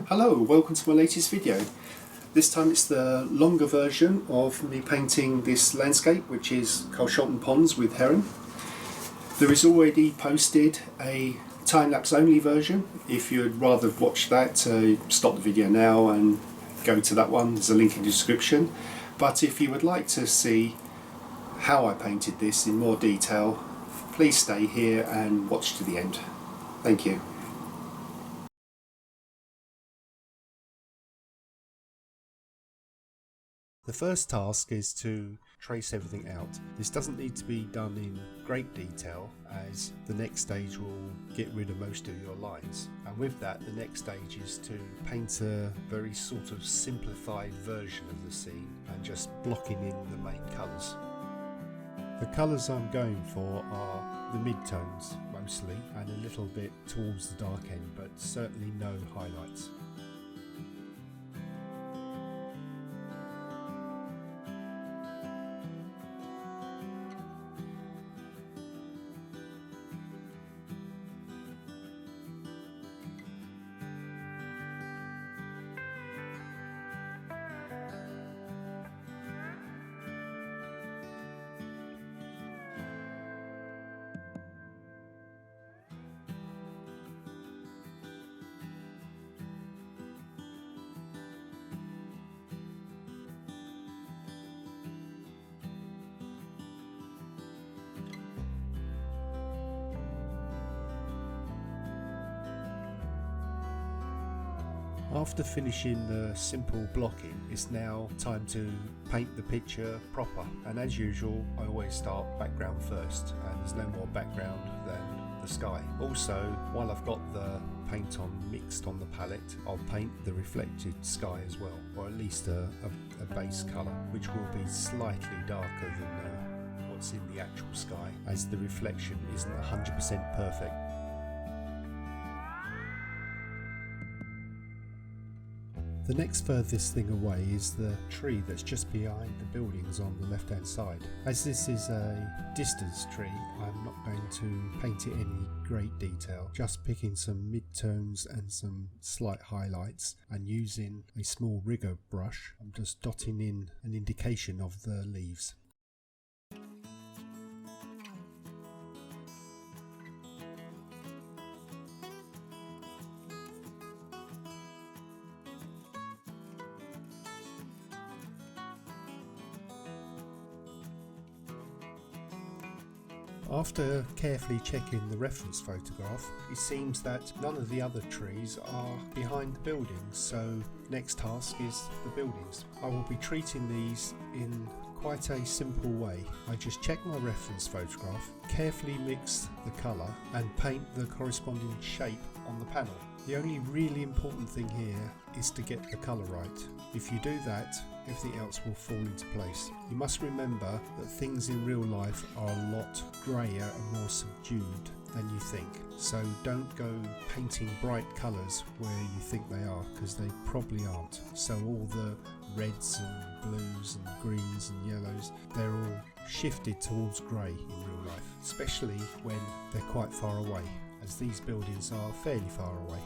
Hello, welcome to my latest video. This time it's the longer version of me painting this landscape, which is Carshalton Ponds with Heron. There is already posted a time-lapse only version. If you'd rather watch that, stop the video now and go to that one. There's a link in the description. But if you would like to see how I painted this in more detail, please stay here and watch to the end. Thank you. The first task is to trace everything out. This doesn't need to be done in great detail, as the next stage will get rid of most of your lines. And with that, the next stage is to paint a very sort of simplified version of the scene and just blocking in the main colours. The colours I'm going for are the mid-tones mostly, and a little bit towards the dark end, but certainly no highlights. After finishing the simple blocking, it's now time to paint the picture proper, and as usual I always start background first, and there's no more background than the sky. Also, while I've got the paint on mixed on the palette, I'll paint the reflected sky as well, or at least a base colour, which will be slightly darker than what's in the actual sky, as the reflection isn't 100% perfect. The next furthest thing away is the tree that's just behind the buildings on the left hand side. As this is a distance tree, I'm not going to paint it any great detail, just picking some mid-tones and some slight highlights, and using a small rigger brush, I'm just dotting in an indication of the leaves. After carefully checking the reference photograph, it seems that none of the other trees are behind the buildings, so next task is the buildings. I will be treating these in quite a simple way. I just check my reference photograph, carefully mix the colour and paint the corresponding shape on the panel. The only really important thing here is to get the colour right. If you do that, everything else will fall into place. You must remember that things in real life are a lot grayer and more subdued than you think. So don't go painting bright colours where you think they are, because they probably aren't. So all the reds and blues and greens and yellows, they're all shifted towards grey in real life, especially when they're quite far away, as these buildings are fairly far away.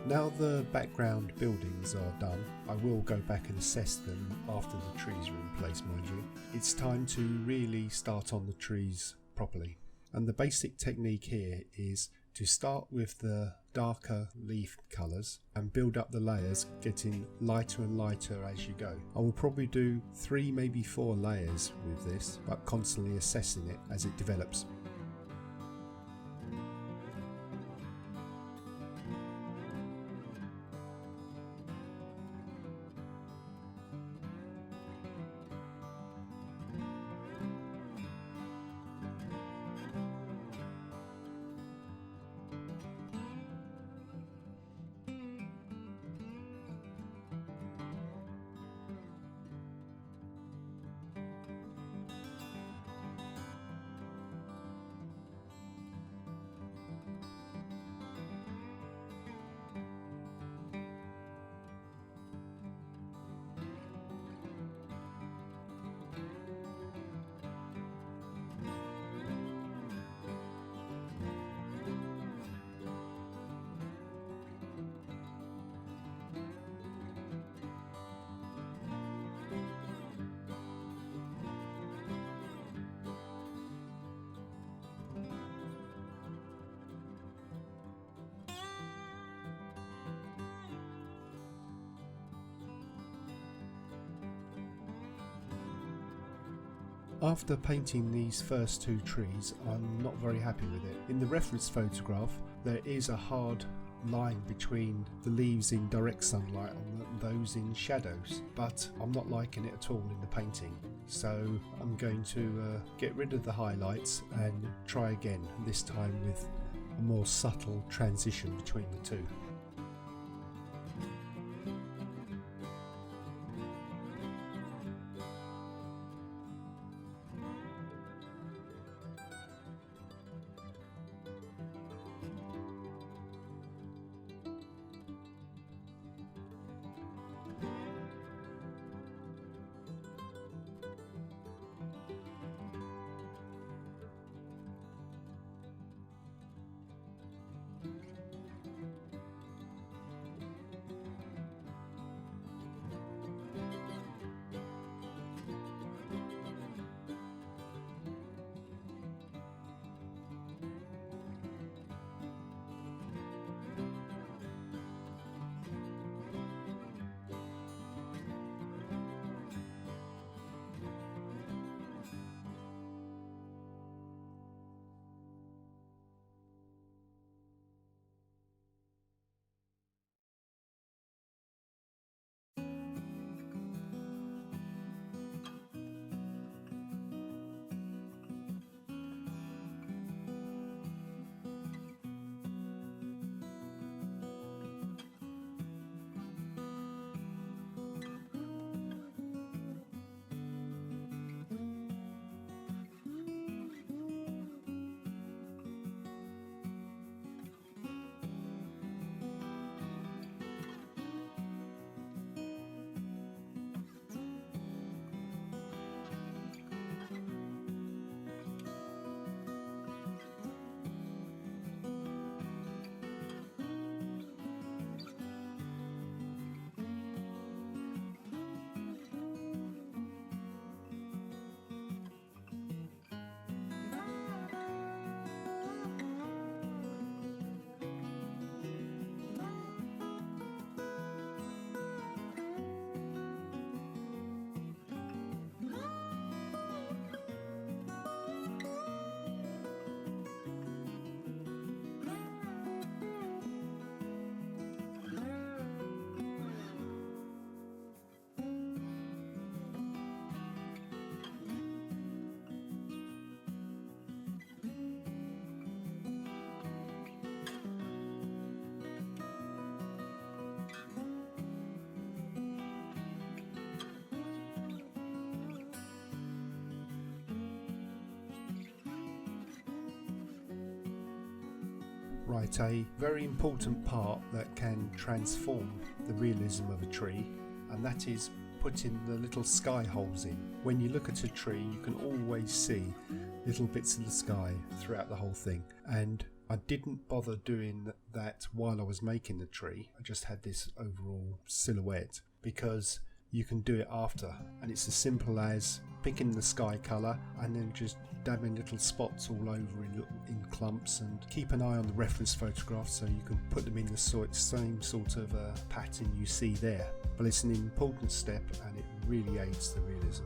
Now the background buildings are done, I will go back and assess them after the trees are in place, mind you. It's time to really start on the trees properly. And the basic technique here is to start with the darker leaf colours and build up the layers, getting lighter and lighter as you go. I will probably do 3, maybe 4 layers with this, but constantly assessing it as it develops. After painting these first 2 trees, I'm not very happy with it. In the reference photograph, there is a hard line between the leaves in direct sunlight and those in shadows, but I'm not liking it at all in the painting. So I'm going to get rid of the highlights and try again, this time with a more subtle transition between the 2. Right, a very important part that can transform the realism of a tree, and that is putting the little sky holes in. When you look at a tree, you can always see little bits of the sky throughout the whole thing, and I didn't bother doing that while I was making the tree. I just had this overall silhouette because you can do it after, and it's as simple as picking the sky colour and then just dabbing little spots all over in clumps, and keep an eye on the reference photograph so you can put them in the same sort of pattern you see there. But it's an important step and it really aids the realism.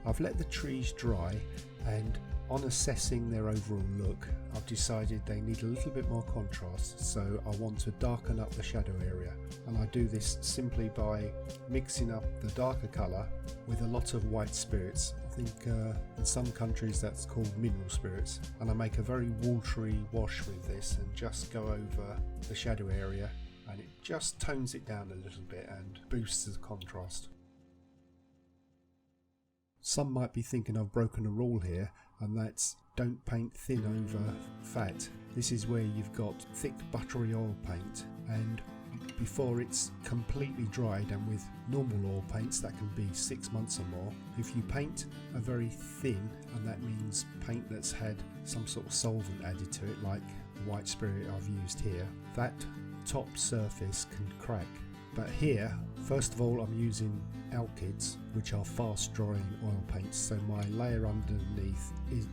I've let the trees dry, and on assessing their overall look, I've decided they need a little bit more contrast, so I want to darken up the shadow area, and I do this simply by mixing up the darker colour with a lot of white spirits. I think in some countries that's called mineral spirits, and I make a very watery wash with this and just go over the shadow area, and it just tones it down a little bit and boosts the contrast. Some might be thinking I've broken a rule here, and that's don't paint thin over fat. This is where you've got thick buttery oil paint, and before it's completely dried, and with normal oil paints that can be 6 months or more, if you paint a very thin, and that means paint that's had some sort of solvent added to it, like the white spirit I've used here, that top surface can crack. But here, first of all, I'm using alkyds, which are fast drying oil paints, so my layer underneath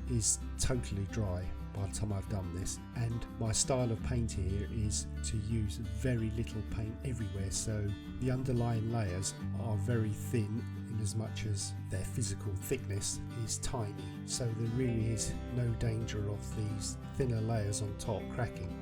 is totally dry by the time I've done this, and my style of paint here is to use very little paint everywhere, so the underlying layers are very thin in as much as their physical thickness is tiny, so there really is no danger of these thinner layers on top cracking.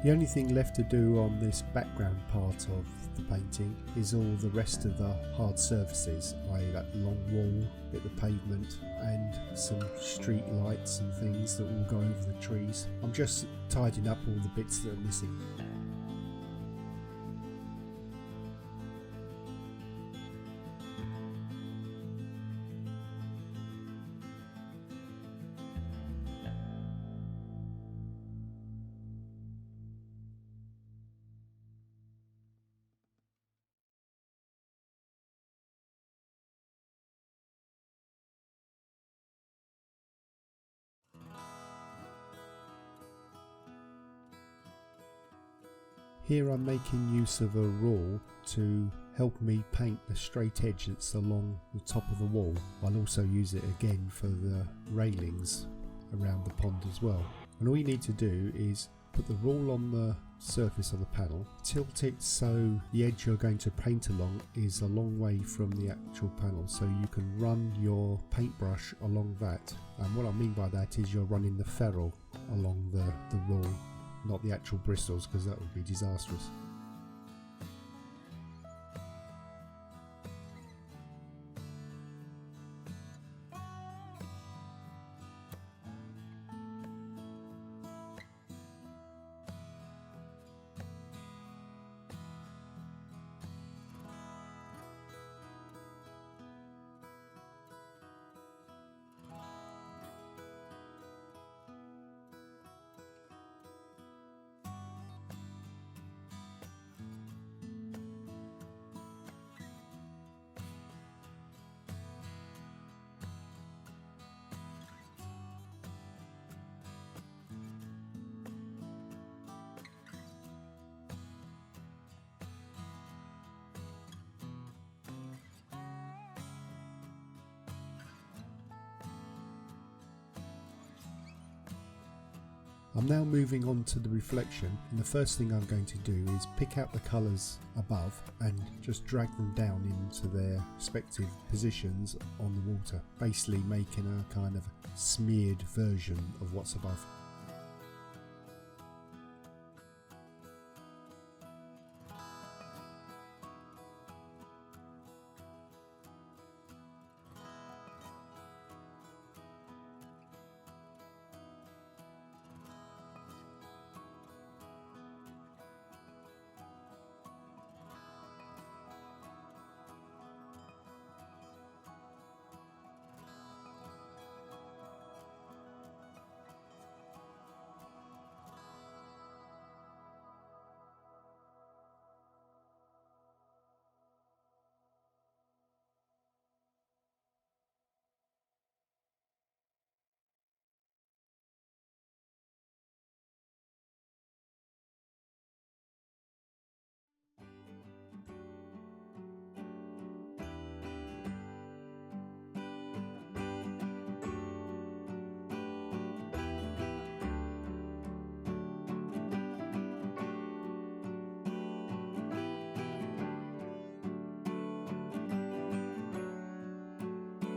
The only thing left to do on this background part of the painting is all the rest of the hard surfaces, i.e. that long wall, bit of pavement, and some street lights and things that will go over the trees. I'm just tidying up all the bits that are missing. Here I'm making use of a rule to help me paint the straight edge that's along the top of the wall. I'll also use it again for the railings around the pond as well. And all you need to do is put the rule on the surface of the panel, tilt it so the edge you're going to paint along is a long way from the actual panel, so you can run your paintbrush along that. And what I mean by that is you're running the ferrule along the rule, not the actual bristles, because that would be disastrous. I'm now moving on to the reflection, and the first thing I'm going to do is pick out the colours above and just drag them down into their respective positions on the water, basically making a kind of smeared version of what's above.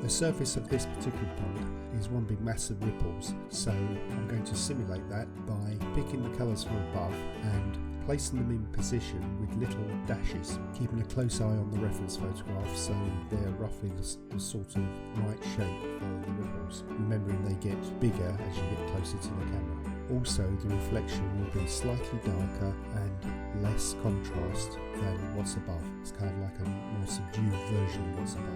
The surface of this particular pond is one big mass of ripples, so I'm going to simulate that by picking the colours from above and placing them in position with little dashes, keeping a close eye on the reference photograph so they're roughly the sort of right shape for the ripples, remembering they get bigger as you get closer to the camera. Also, the reflection will be slightly darker and less contrast than what's above. It's kind of like a more subdued version of what's above.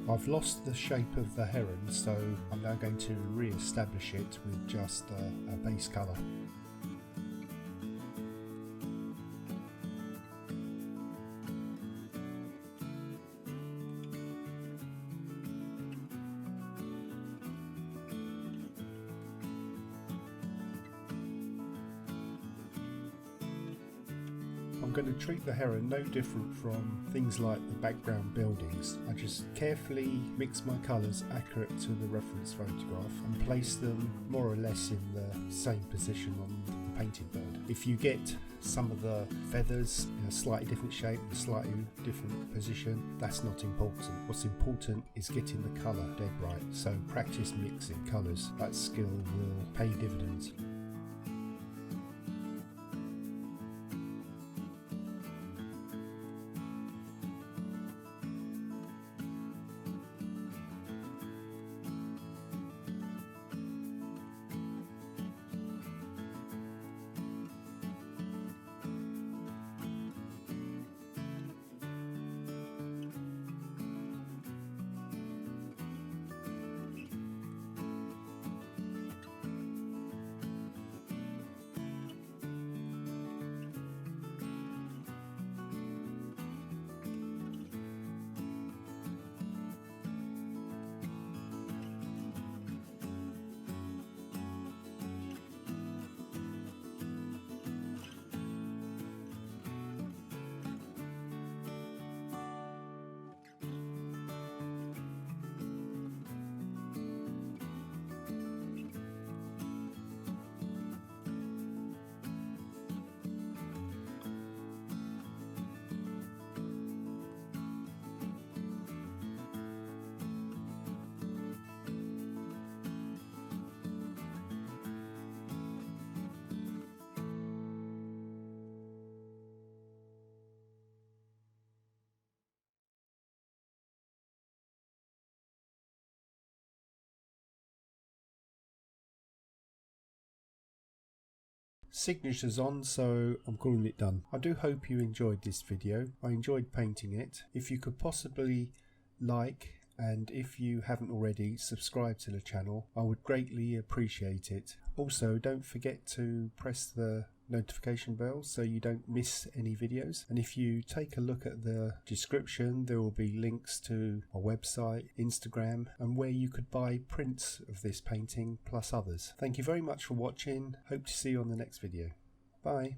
I've lost the shape of the heron, so I'm now going to re-establish it with just a base colour. I'm going to treat the Heron no different from things like the background buildings. I just carefully mix my colours accurate to the reference photograph and place them more or less in the same position on the painted bird. If you get some of the feathers in a slightly different shape, a slightly different position, that's not important. What's important is getting the colour dead right, so practice mixing colours. That skill will pay dividends. Signature's on, so I'm calling it done. I do hope you enjoyed this video. I enjoyed painting it. If you could possibly like, and if you haven't already, subscribe to the channel, I would greatly appreciate it. Also, don't forget to press the notification bell so you don't miss any videos. And if you take a look at the description, there will be links to my website, Instagram, and where you could buy prints of this painting plus others. Thank you very much for watching. Hope to see you on the next video. Bye.